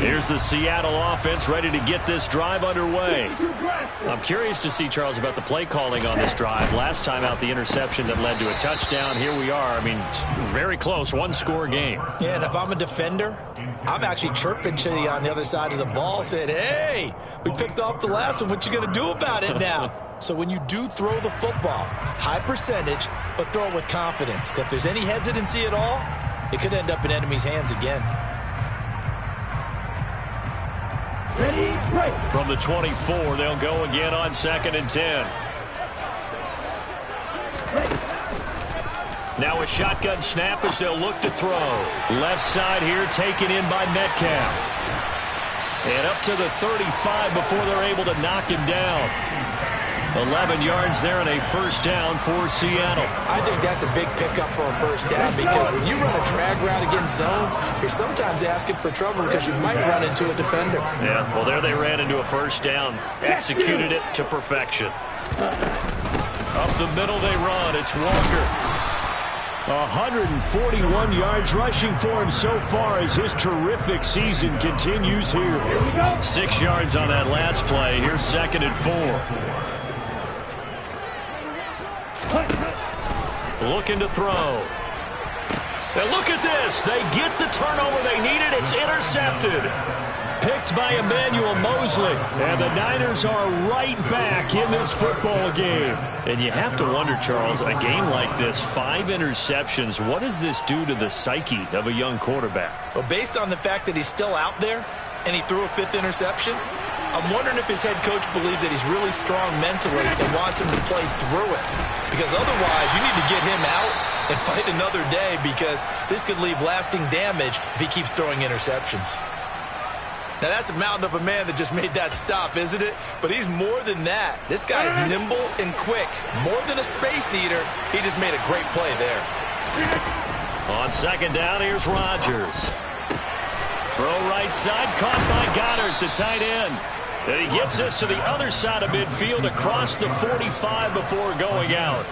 Here's the Seattle offense ready to get this drive underway. I'm curious to see, Charles, about the play calling on this drive. Last time out, the interception that led to a touchdown. Here we are. I mean, very close, 1-score game. Yeah, and if I'm a defender, I'm actually chirping to you on the other side of the ball, saying, hey, we picked off the last one. What you going to do about it now? So when you do throw the football, high percentage, but throw it with confidence. Because if there's any hesitancy at all, it could end up in enemy's hands again. Ready, break. From the 24, they'll go again on 2nd and 10. Now a shotgun snap as they'll look to throw. Left side here taken in by Metcalf. And up to the 35 before they're able to knock him down. 11 yards there and a first down for Seattle. I think that's a big pickup for a first down because when you run a drag route against zone, you're sometimes asking for trouble because you might run into a defender. Yeah, well, there they ran into a first down. Executed it to perfection. Up the middle they run. It's Walker. 141 yards rushing for him so far as his terrific season continues here. 6 yards on that last play. Here's 2nd and 4. Looking to throw. Now look at this. They get the turnover they needed. It's intercepted. Picked by Emmanuel Mosley. And the Niners are right back in this football game. And you have to wonder, Charles, a game like this, 5 interceptions, what does this do to the psyche of a young quarterback? Well, based on the fact that he's still out there and he threw a 5th interception, I'm wondering if his head coach believes that he's really strong mentally and wants him to play through it. Because otherwise, you need to get him out and fight another day because this could leave lasting damage if he keeps throwing interceptions. Now, that's a mountain of a man that just made that stop, isn't it? But he's more than that. This guy's nimble and quick. More than a space eater, he just made a great play there. On 2nd down, here's Rodgers. Throw right side, caught by Goddard, the tight end. And he gets us to the other side of midfield across the 45 before going out.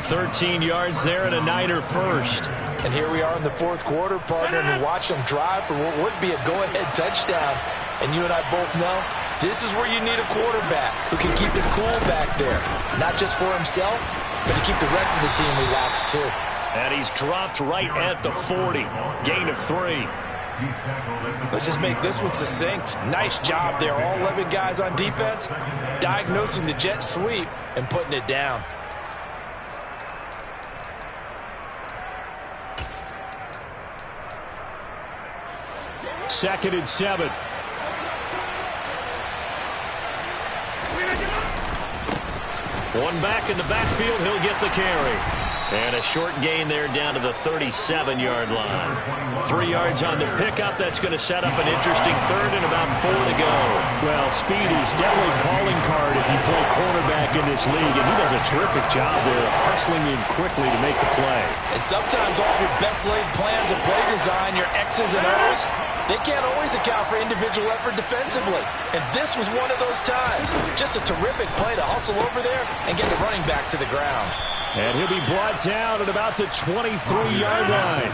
13 yards there and a Niner first. And here we are in the 4th quarter, partner, and watch them drive for what would be a go-ahead touchdown. And you and I both know this is where you need a quarterback who can keep his cool back there. Not just for himself, but to keep the rest of the team relaxed too. And he's dropped right at the 40. Gain of 3. Let's just make this one succinct. Nice job there. All 11 guys on defense diagnosing the jet sweep and putting it down. Second and 7. One back in the backfield. He'll get the carry. And a short gain there down to the 37-yard line. 3 yards on the pickup. That's going to set up an interesting 3rd and about 4 to go. Well, speed is definitely a calling card if you play quarterback in this league, and he does a terrific job there hustling in quickly to make the play. And sometimes all your best laid plans of play design, your X's and O's, they can't always account for individual effort defensively. And this was one of those times. Just a terrific play to hustle over there and get the running back to the ground. And he'll be brought down at about the 23-yard line.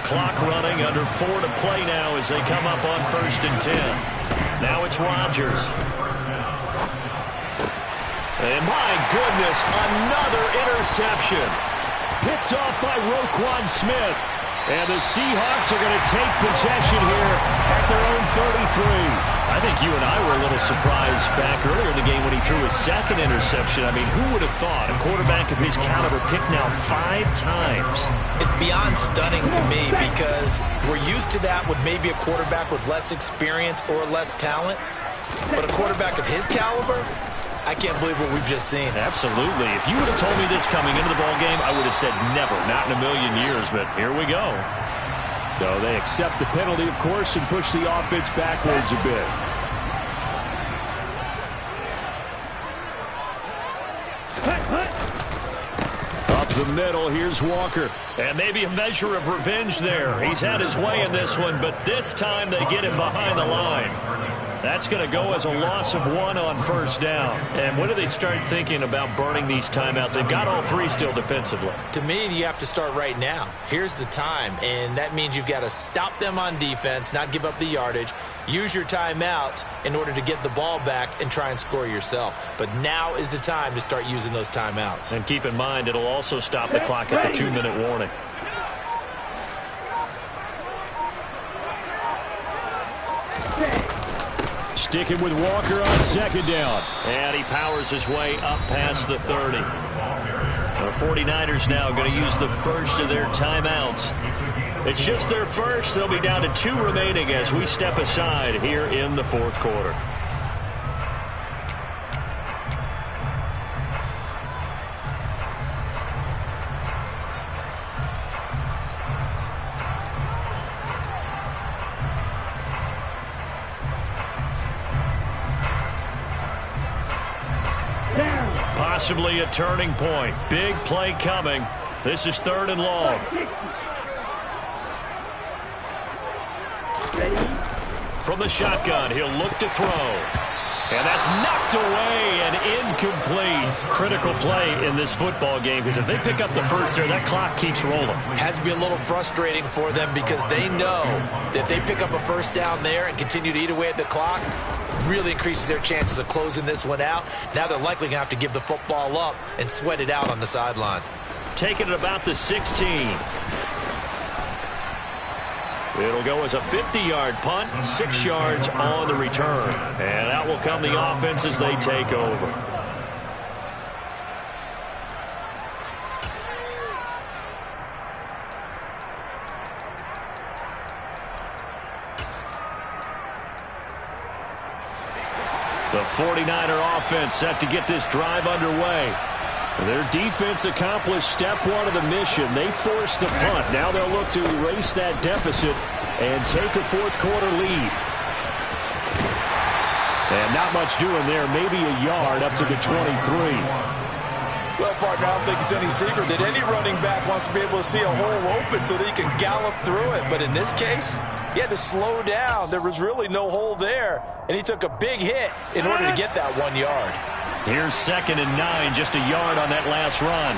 Clock running, under 4 to play now as they come up on 1st and 10. Now it's Rodgers. And my goodness, another interception. Picked off by Roquan Smith. And the Seahawks are going to take possession here at their own 33. I think you and I were a little surprised back earlier in the game when he threw his 2nd interception. I mean, who would have thought a quarterback of his caliber picked now 5 times? It's beyond stunning to me because we're used to that with maybe a quarterback with less experience or less talent. But a quarterback of his caliber, I can't believe what we've just seen. Absolutely. If you would have told me this coming into the ballgame, I would have said never, not in a million years. But here we go. So they accept the penalty, of course, and push the offense backwards a bit. Up the middle, here's Walker. And maybe a measure of revenge there. He's had his way in this one, but this time they get him behind the line. That's going to go as a loss of 1 on 1st down. And when do they start thinking about burning these timeouts? They've got all 3 still defensively. To me, you have to start right now. Here's the time, and that means you've got to stop them on defense, not give up the yardage, use your timeouts in order to get the ball back and try and score yourself. But now is the time to start using those timeouts. And keep in mind, it'll also stop the clock at the 2-minute warning. Sticking with Walker on 2nd down. And he powers his way up past the 30. The 49ers now going to use the first of their timeouts. It's just their first. They'll be down to 2 remaining as we step aside here in the fourth quarter. Possibly a turning point. Big play coming. This is 3rd and long. From the shotgun, he'll look to throw. And that's knocked away and incomplete. Critical play in this football game because if they pick up the first there, that clock keeps rolling. Has to be a little frustrating for them because they know that if they pick up a first down there and continue to eat away at the clock, really increases their chances of closing this one out. Now they're likely going to have to give the football up and sweat it out on the sideline. Taking it about the 16. It'll go as a 50-yard punt, 6 yards on the return. And out will come the offense as they take over. The 49er offense set to get this drive underway. Their defense accomplished step 1 of the mission. They forced the punt. Now they'll look to erase that deficit and take a fourth quarter lead. And not much doing there. Maybe a yard up to the 23. Well, partner, I don't think it's any secret that any running back wants to be able to see a hole open so that he can gallop through it. But in this case, he had to slow down. There was really no hole there, and he took a big hit in order to get that 1 yard. Here's 2nd and 9, just a yard on that last run.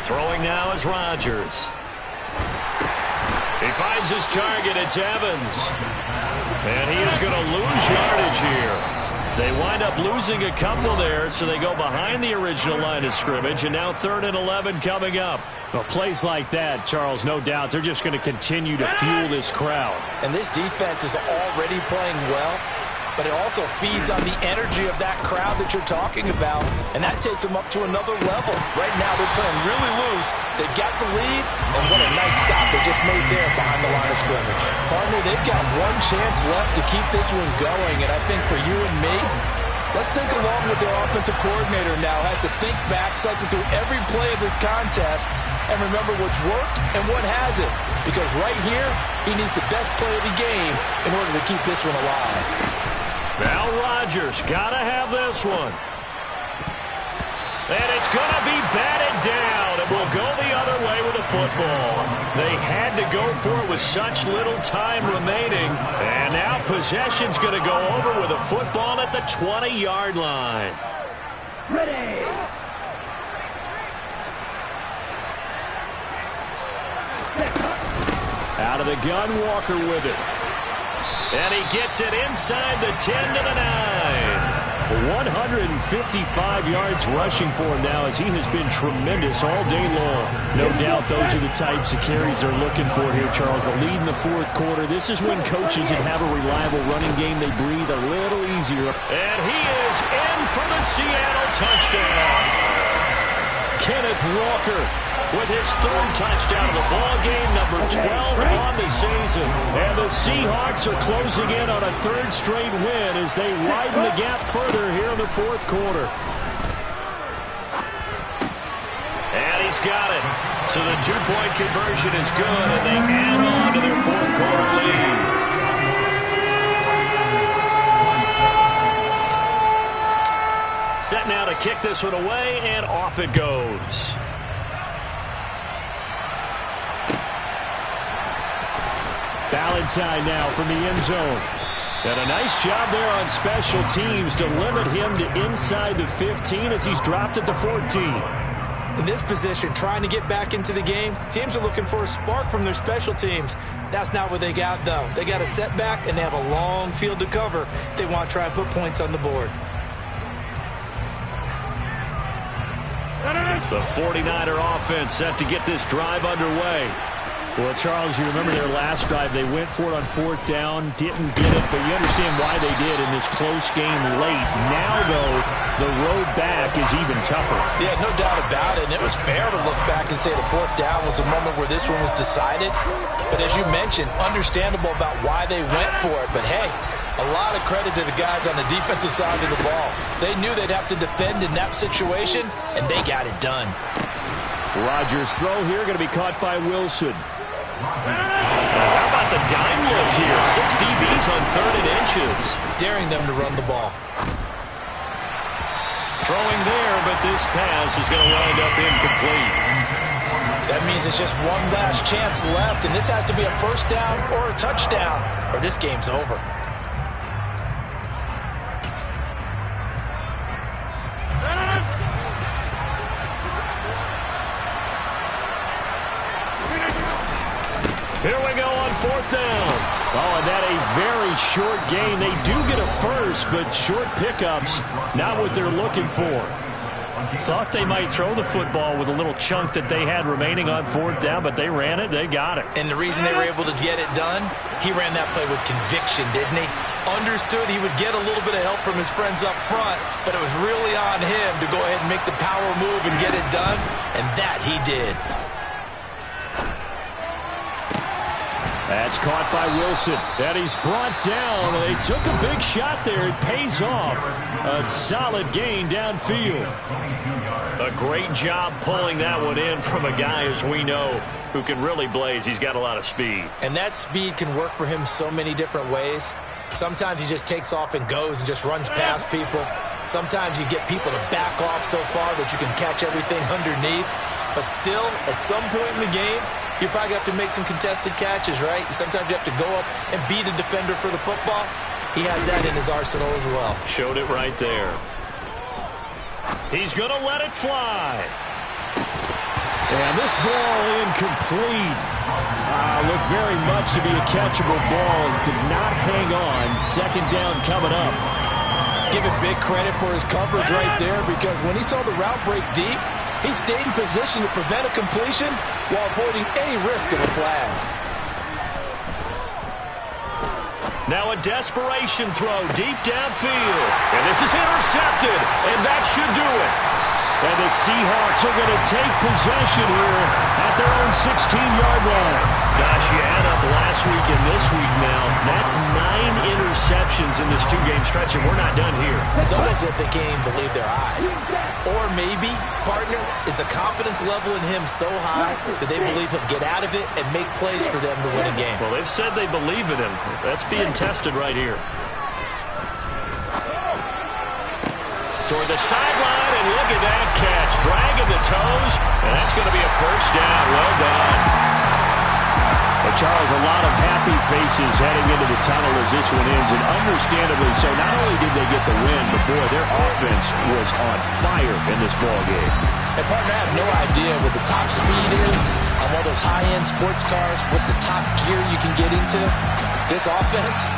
Throwing now is Rodgers. He finds his target. It's Evans. And he is going to lose yardage here. They wind up losing a couple there, so they go behind the original line of scrimmage, and now 3rd and 11 coming up. Well, plays like that, Charles, no doubt, they're just going to continue to fuel this crowd. And this defense is already playing well, but it also feeds on the energy of that crowd that you're talking about, and that takes them up to another level. Right now, they're playing really loose. They've got the lead, and what a nice stop they just made there behind the line of scrimmage. Partner, they've got one chance left to keep this one going, and I think for you and me, let's think along with their offensive coordinator now. Has to think back, cycle through every play of this contest, and remember what's worked and what hasn't. Because right here, he needs the best play of the game in order to keep this one alive. Now Rodgers got to have this one. And it's going to be batted down. It will go the other way with the football. They had to go for it with such little time remaining. And now possession's going to go over with a football at the 20-yard line. Ready. Out of the gun, Walker with it. And he gets it inside the 10 to the 9. 155 yards rushing for him now as he has been tremendous all day long. No doubt those are the types of carries they're looking for here, Charles. The lead in the fourth quarter. This is when coaches that have a reliable running game, they breathe a little easier. And he is in for the Seattle touchdown. Kenneth Walker with his 3rd touchdown of the ball game, number 12 on the season. And the Seahawks are closing in on a 3rd straight win as they widen the gap further here in the fourth quarter. And he's got it. So the 2-point conversion is good, and they add on to their fourth quarter lead. Set now to kick this one away, and off it goes. Valentine now from the end zone. And a nice job there on special teams to limit him to inside the 15 as he's dropped at the 14. In this position, trying to get back into the game, teams are looking for a spark from their special teams. That's not what they got, though. They got a setback, and they have a long field to cover if they want to try and put points on the board. The 49er offense set to get this drive underway. Well, Charles, you remember their last drive. They went for it on fourth down, didn't get it, but you understand why they did in this close game late. Now, though, the road back is even tougher. Yeah, no doubt about it. And it was fair to look back and say the fourth down was a moment where this one was decided. But as you mentioned, understandable about why they went for it. But, hey, a lot of credit to the guys on the defensive side of the ball. They knew they'd have to defend in that situation, and they got it done. Rodgers' throw here going to be caught by Wilson. How about the dime look here? 6 DBs on 3rd and inches. Daring them to run the ball. Throwing there, but this pass is going to wind up incomplete. That means it's just one last chance left, and this has to be a first down or a touchdown, or this game's over. Here we go on 4th down. Oh, and that a very short gain. They do get a first, but short pickups, not what they're looking for. Thought they might throw the football with a little chunk that they had remaining on 4th down, but they ran it, they got it. And the reason they were able to get it done, he ran that play with conviction, didn't he? Understood he would get a little bit of help from his friends up front, but it was really on him to go ahead and make the power move and get it done, and that he did. That's caught by Wilson. And he's brought down. They took a big shot there. It pays off. A solid gain downfield. A great job pulling that one in from a guy, as we know, who can really blaze. He's got a lot of speed. And that speed can work for him so many different ways. Sometimes he just takes off and goes and just runs past people. Sometimes you get people to back off so far that you can catch everything underneath. But still, at some point in the game, you probably have to make some contested catches, right? Sometimes you have to go up and beat a defender for the football. He has that in his arsenal as well. Showed it right there. He's going to let it fly. And this ball incomplete. Looked very much to be a catchable ball and could not hang on. 2nd down coming up. Give him big credit for his coverage right there, because when he saw the route break deep, he stayed in position to prevent a completion while avoiding any risk of a flag. Now a desperation throw deep downfield. And this is intercepted, and that should do it. And the Seahawks are going to take possession here at their own 16-yard line. Gosh, you add up last week and this week now. That's 9 interceptions in this 2-game stretch, and we're not done here. It's almost as if they can't even believe their eyes. Or maybe, partner, is the confidence level in him so high that they believe he'll get out of it and make plays for them to win a game. Well, they've said they believe in him. That's being tested right here. Toward the sideline, and look at that catch. Dragging the toes, and that's going to be a first down. Well done. Well, Charles, a lot of happy faces heading into the tunnel as this one ends, and understandably so. Not only did they get the win, but, boy, their offense was on fire in this ballgame. And, partner, I have no idea what the top speed is on one of those high-end sports cars. What's the top gear you can get into? This offense,